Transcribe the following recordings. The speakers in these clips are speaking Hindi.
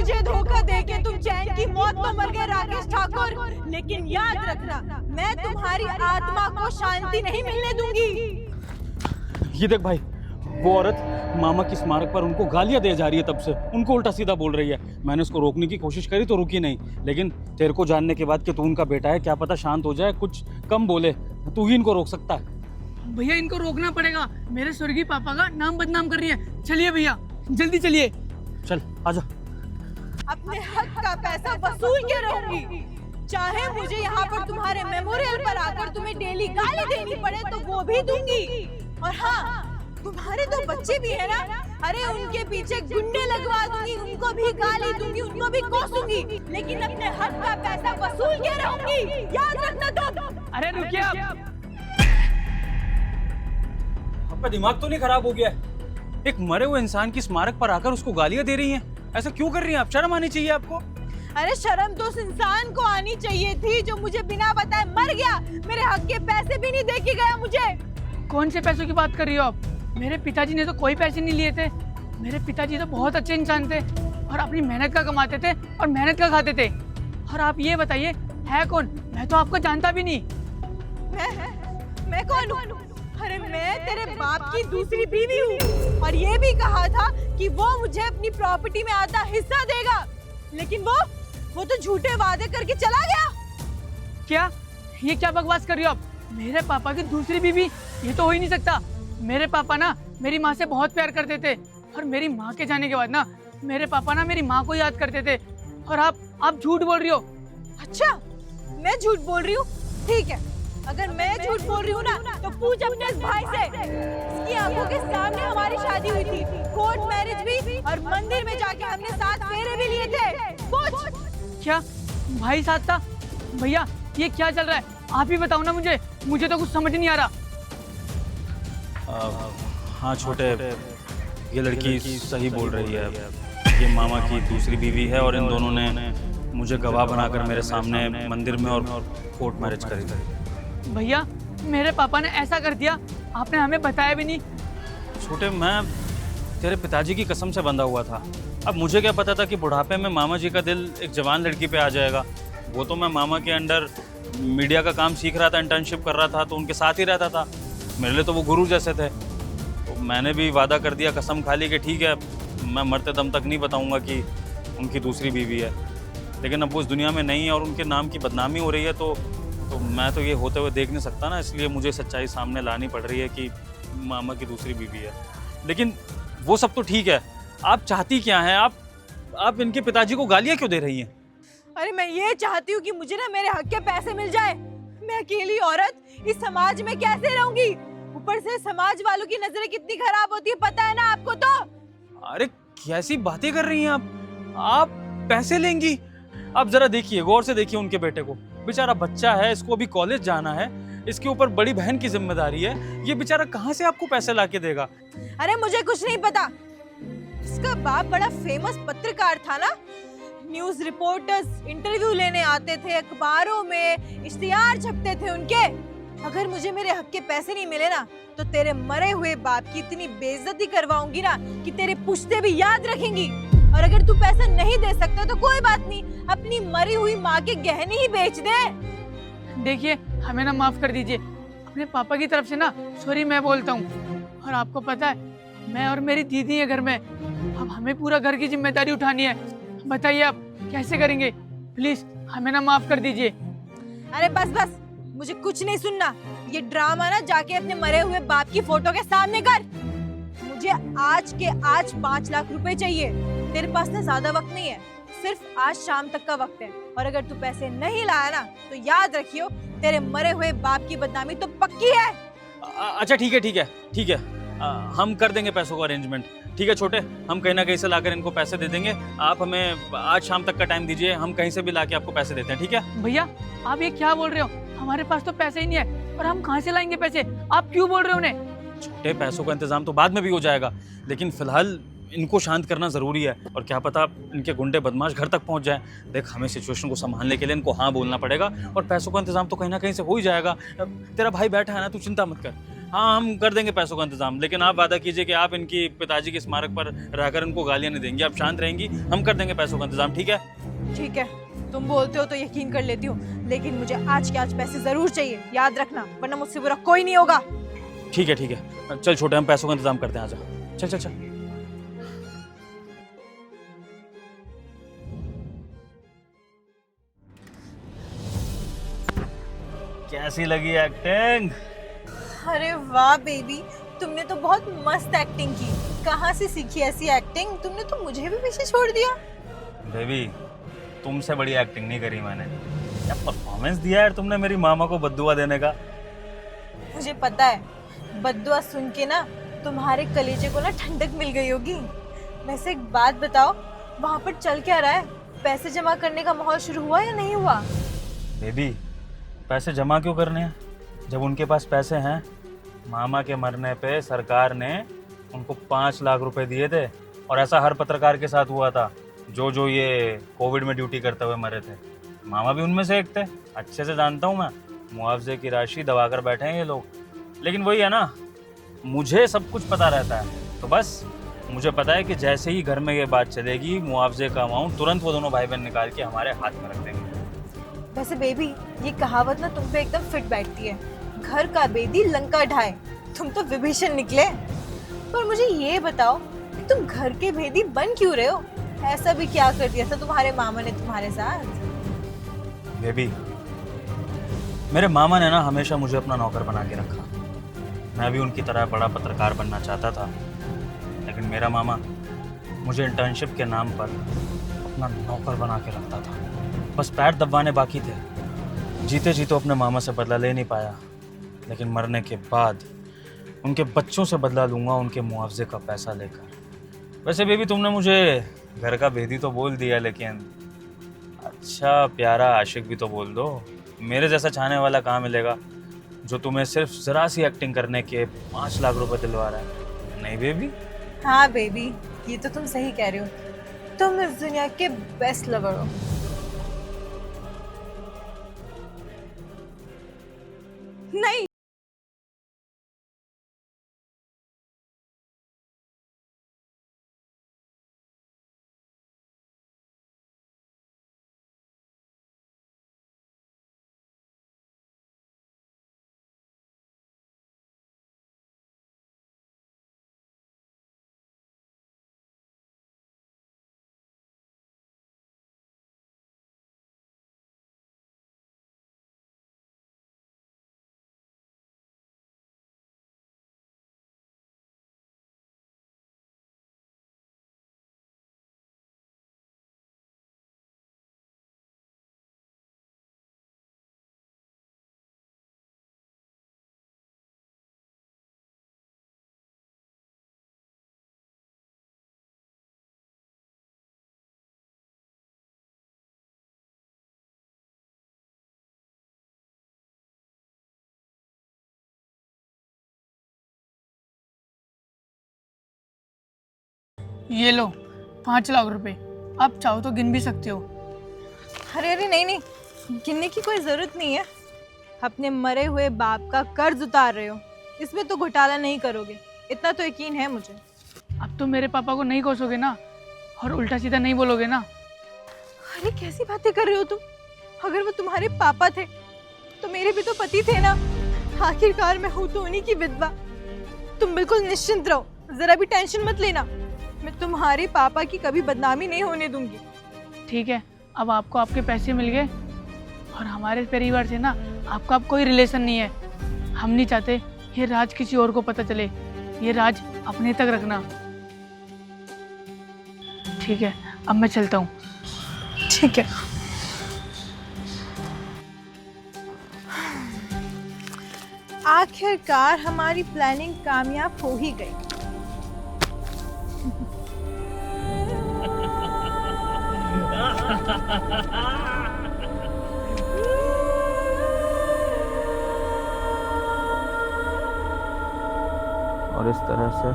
मुझे धोखा देके तुम चैन की मौत तो मर गए राकेश ठाकुर, लेकिन याद रखना मैं तुम्हारी आत्मा को शांति नहीं मिलने दूंगी। ये देख भाई, वो औरत मामा की स्मारक पर उनको गालियां दे जा रही है, तब से उनको उल्टा सीधा बोल रही है। मैंने उसको रोकने की कोशिश करी तो रुकी नहीं, लेकिन तेरे को जानने के बाद कि तू उनका बेटा है, क्या पता शांत हो जाए, कुछ कम बोले। तू ही इनको रोक सकता है। भैया इनको रोकना पड़ेगा, मेरे स्वर्गीय पापा का नाम बदनाम कर रही है। चलिए भैया, जल्दी चलिए। चल आजा। अपने हक का पैसा वसूल के रहूंगी, चाहे मुझे यहाँ पर तुम्हारे मेमोरियल पर आकर तुम्हें डेली गाली देनी पड़े तो वो भी दूंगी। और हाँ, तुम्हारे तो बच्चे भी है ना, अरे उनके पीछे गुंडे लगवा दूंगी, उनको भी गाली दूंगी, उनको भी कोसूंगी, लेकिन अपने हक का पैसा वसूल के रहूंगी, याद रखना तुम। अरे रुकिए आप। आपका दिमाग तो नहीं खराब हो गया? एक मरे हुए इंसान की स्मारक पर आकर उसको गालियां दे रही हैं। ऐसा क्यों कर रही हैं आप? शर्म आनी चाहिए आपको। अरे शर्म तो उस इंसान को आनी चाहिए थी जो मुझे बिना बताए मर गया, मेरे हक के पैसे भी नहीं दे के गया मुझे। कौन से पैसों की बात कर रही हो आप? मेरे पिताजी ने तो कोई पैसे नहीं लिए थे। मेरे पिताजी तो बहुत अच्छे इंसान थे और अपनी मेहनत का कमाते थे और मेहनत का खाते थे। और आप ये बताइए है कौन? मैं तो आपको जानता भी नहीं। मैं कौन हूँ? अरे मैं तेरे बाप की दूसरी बीवी हूँ और ये भी कहा था कि वो मुझे अपनी प्रॉपर्टी में आधा हिस्सा देगा, लेकिन वो तो झूठे वादे करके चला गया। क्या? ये क्या बकवास कर रही हो आप? मेरे पापा की दूसरी बीवी? ये तो हो ही नहीं सकता। मेरे पापा ना मेरी माँ से बहुत प्यार करते थे और मेरी माँ के जाने के बाद ना मेरे पापा ना मेरी माँ को याद करते थे। और आप झूठ बोल रही हो। अच्छा, मैं झूठ बोल रही हूँ? ठीक है, अगर मैं झूठ बोल रही हूँ ना तो पूछ अपने इस भाई से। इसकी आंखों के सामने हमारी शादी हुई थी, कोर्ट मैरिज भी, और मंदिर में जाके हमने 7 फेरे भी लिए थे। पूछ। क्या भाई साथ था? भैया ये क्या चल रहा है? आप ही बताओ ना मुझे तो कुछ समझ नहीं आ रहा। हाँ छोटे, ये लड़की सही बोल रही है। ये मामा की दूसरी बीवी है और इन दोनों ने मुझे गवाह बनाकर मेरे सामने मंदिर में और कोर्ट मैरिज करी थी। भैया मेरे पापा ने ऐसा कर दिया, आपने हमें बताया भी नहीं। छोटे, मैं तेरे पिताजी की कसम से बंधा हुआ था। अब मुझे क्या पता था कि बुढ़ापे में मामा जी का दिल एक जवान लड़की पे आ जाएगा। वो तो मैं मामा के अंडर मीडिया का काम सीख रहा था, इंटर्नशिप कर रहा था, तो उनके साथ ही रहता था। मेरे लिए तो वो गुरु जैसे थे। तो मैंने भी वादा कर दिया, कसम खा ली कि ठीक है, मैं मरते दम तक नहीं बताऊंगा कि उनकी दूसरी बीवी है। लेकिन अब वो इस दुनिया में नहीं है और उनके नाम की बदनामी हो रही है, तो मैं तो ये होते हुए देख नहीं सकता ना। इसलिए मुझे सच्चाई सामने लानी पड़ रही है कि मामा की दूसरी बीवी है। लेकिन वो सब तो ठीक है, आप चाहती क्या हैं? आप इनके पिताजी को गालियाँ क्यों दे रही हैं? अरे मैं ये चाहती हूँ कि मुझे ना मेरे हक के पैसे मिल जाए। मैं अकेली औरत इस समाज में कैसे रहूंगी? ऊपर से समाज वालों की नजरें कितनी खराब होती है, पता है ना आपको? तो अरे कैसी बातें कर रही हैं आप पैसे लेंगी? आप जरा देखिए, गौर से देखिए उनके बेटे को। बेचारा बच्चा है, इसको अभी कॉलेज जाना है, इसके ऊपर बड़ी बहन की जिम्मेदारी है। ये बेचारा कहाँ से आपको पैसे लाके देगा? अरे मुझे कुछ नहीं पता। इसका बाप बड़ा फेमस पत्रकार था ना, न्यूज रिपोर्टर्स इंटरव्यू लेने आते थे, अखबारों में इश्तिहार छपते थे उनके। अगर मुझे मेरे हक के पैसे नहीं मिले ना तो तेरे मरे हुए बाप की इतनी बेइज्जती करवाऊंगी ना कि तेरे पुश्ते भी याद रखेंगी। और अगर तू पैसा नहीं दे सकता तो कोई बात नहीं, अपनी मरी हुई माँ के गहने ही बेच दे। देखिए हमें ना माफ कर दीजिए, अपने पापा की तरफ से ना सॉरी मैं बोलता हूँ। और आपको पता है मैं और मेरी दीदी है घर में, अब हमें पूरा घर की जिम्मेदारी उठानी है। बताइए आप कैसे करेंगे? प्लीज हमें ना माफ कर दीजिए। अरे बस, मुझे कुछ नहीं सुनना। ये ड्रामा ना जाके अपने मरे हुए बाप की फोटो के सामने कर। मुझे आज के आज 5 लाख रुपए चाहिए। तेरे पास ना ज्यादा वक्त नहीं है, सिर्फ आज शाम तक का वक्त है। और अगर तू पैसे नहीं लाया ना तो याद रखियो, तेरे मरे हुए बाप की बदनामी तो पक्की है। अच्छा ठीक है, हम कर देंगे पैसों का अरेंजमेंट। ठीक है छोटे, हम कहीं ना कहीं से लाकर इनको पैसे दे देंगे। आप हमें आज शाम तक का टाइम दीजिए, हम कहीं से भी लाके आपको पैसे देते हैं। ठीक है भैया आप ये क्या बोल रहे हो? हमारे पास तो पैसे ही नहीं है और हम कहाँ से लाएंगे पैसे? आप क्यों बोल रहे हो उन्हें? छोटे, पैसों का इंतजाम तो बाद में भी हो जाएगा, लेकिन फिलहाल इनको शांत करना जरूरी है। और क्या पता इनके गुंडे बदमाश घर तक पहुंच जाएं। देख, हमें सिचुएशन को संभालने के लिए इनको हाँ बोलना पड़ेगा और पैसों का इंतजाम तो कहीं ना कहीं से हो ही जाएगा। तेरा भाई बैठा है ना, तू चिंता मत कर। हाँ हम कर देंगे पैसों का इंतजाम, लेकिन आप वादा कीजिए कि आप इनकी पिताजी के स्मारक पर रहकर इनको गालियाँ नहीं देंगी, आप शांत रहेंगी, हम कर देंगे पैसों का इंतजाम, ठीक है? ठीक है, तुम बोलते हो तो यकीन कर लेती हूँ, लेकिन मुझे आज के आज पैसे जरूर चाहिए, याद रखना, वरना मुझसे बुरा कोई नहीं होगा। ठीक है, चल छोटे, हम पैसों का इंतजाम करते हैं, आजा, चल चल चल। कैसी लगी एक्टिंग? अरे वाह बेबी, तुमने तो बहुत मस्त एक्टिंग की। कहाँ से सीखी ऐसी एक्टिंग? तुमने तो मुझे भी पीछे छोड़ दिया। बेबी तुमसे बड़ी एक्टिंग नहीं करी मैंने। क्या परफॉर्मेंस दिया यार तुमने मेरी मामा को बद्दुआ देने का। मुझे पता है, बद्दुआ सुन के ना तुम्हारे कलेजे को ना ठंडक मिल गई होगी। वैसे एक बात बताओ, वहाँ पर चल क्या रहा है? पैसे जमा करने का माहौल शुरू हुआ या नहीं हुआ? बेबी पैसे जमा क्यों करने हैं जब उनके पास पैसे हैं। मामा के मरने पे सरकार ने उनको 5 लाख रुपए दिए थे, और ऐसा हर पत्रकार के साथ हुआ था जो ये कोविड में ड्यूटी करते हुए मरे थे। मामा भी उनमें से एक थे, अच्छे से जानता हूँ मैं। मुआवजे की राशि दबाकर बैठे हैं ये लोग, लेकिन वही है ना, मुझे सब कुछ पता रहता है। तो बस मुझे पता है कि जैसे ही घर में ये बात चलेगी, मुआवजे का अमाउंट तुरंत वो दोनों भाई बहन निकाल के हमारे हाथ में रख देंगे। वैसे बेबी, ये कहावत ना तुम पे एकदम फिट बैठती है, घर का बेदी लंका ढाए। तुम तो विभीषण निकले। पर मुझे ये बताओ कि तुम घर के भेदी बन क्यों रहे हो? ऐसा भी क्या कर दिया था तुम्हारे मामा ने तुम्हारे साथ? बेबी मेरे मामा ने ना हमेशा मुझे अपना नौकर बना के रखा। मैं भी उनकी तरह बड़ा पत्रकार बनना चाहता था, लेकिन मेरा मामा मुझे इंटर्नशिप के नाम पर अपना नौकर बना के रखता था। बस पैर दबाने बाकी थे। जीते जी तो अपने मामा से बदला ले नहीं पाया, लेकिन मरने के बाद उनके बच्चों से बदला लूँगा, उनके मुआवजे का पैसा लेकर। वैसे बेबी तुमने मुझे घर का भेदी तो बोल दिया, लेकिन अच्छा प्यारा आशिक भी तो बोल दो। मेरे जैसा चाहने वाला कहाँ मिलेगा जो तुम्हें सिर्फ ज़रा सी एक्टिंग करने के 5 लाख रुपए दिलवा रहा है। नहीं बेबी? हाँ बेबी, ये तो तुम सही कह रहे हो। तुम इस दुनिया के बेस्ट लवर हो। नहीं, ये लो 5 लाख रुपए, आप चाहो तो गिन भी सकते हो। अरे अरे नहीं नहीं, गिनने की कोई जरूरत नहीं है। अपने मरे हुए बाप का कर्ज उतार रहे हो, इसमें तो घोटाला नहीं करोगे, इतना तो यकीन है मुझे। अब तो मेरे पापा को नहीं कोसोगे ना, और उल्टा सीधा नहीं बोलोगे ना। अरे कैसी बातें कर रहे हो तुम? अगर वो तुम्हारे पापा थे तो मेरे भी तो पति थे ना। आखिरकार मैं हूं तो उन्हीं की विधवा। तुम बिल्कुल निश्चिंत रहो, जरा भी टेंशन मत लेना। मैं तुम्हारे पापा की कभी बदनामी नहीं होने दूंगी। ठीक है, अब आपको आपके पैसे मिल गए, और हमारे परिवार से ना आपका अब कोई रिलेशन नहीं है। हम नहीं चाहते ये राज किसी और को पता चले, ये राज अपने तक रखना। ठीक है, अब मैं चलता हूँ। ठीक है। आखिरकार हमारी प्लानिंग कामयाब हो ही गई। और इस तरह से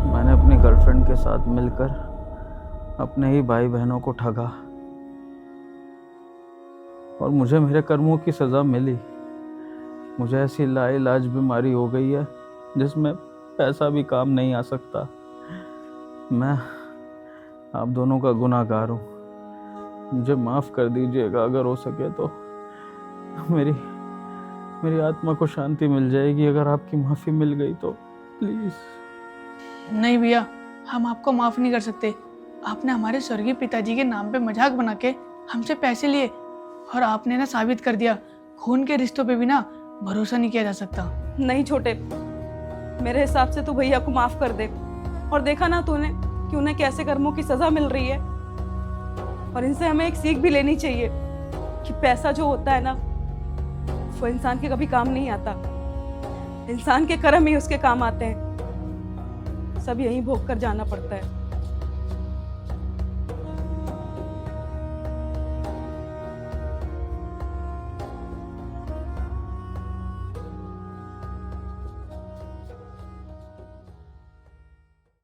मैंने अपनी गर्लफ्रेंड के साथ मिलकर अपने ही भाई बहनों को ठगा, और मुझे मेरे कर्मों की सजा मिली। मुझे ऐसी लाइलाज बीमारी हो गई है जिसमें पैसा भी काम नहीं आ सकता। मैं आप दोनों का गुनहगार हूँ, मुझे माफ़ कर दीजिएगा। अगर हो सके तो मेरी आत्मा को शांति मिल जाएगी अगर आपकी माफ़ी मिल गई तो, प्लीज़। नहीं भैया, हम आपको माफ़ नहीं कर सकते। आपने हमारे स्वर्गीय पिताजी के नाम पे मजाक बना के हमसे पैसे लिए और आपने ना साबित कर दिया खून के रिश्तों पे भी ना भरोसा नहीं किया जा सकता। नहीं छोटे, मेरे हिसाब से तू भैया को माफ कर दे। और देखा ना तूने कि उन्हें कैसे कर्मों की सजा मिल रही है। और इनसे हमें एक सीख भी लेनी चाहिए कि पैसा जो होता है ना, वो इंसान के कभी काम नहीं आता। इंसान के कर्म ही उसके काम आते हैं। सब यहीं भोग कर जाना पड़ता है।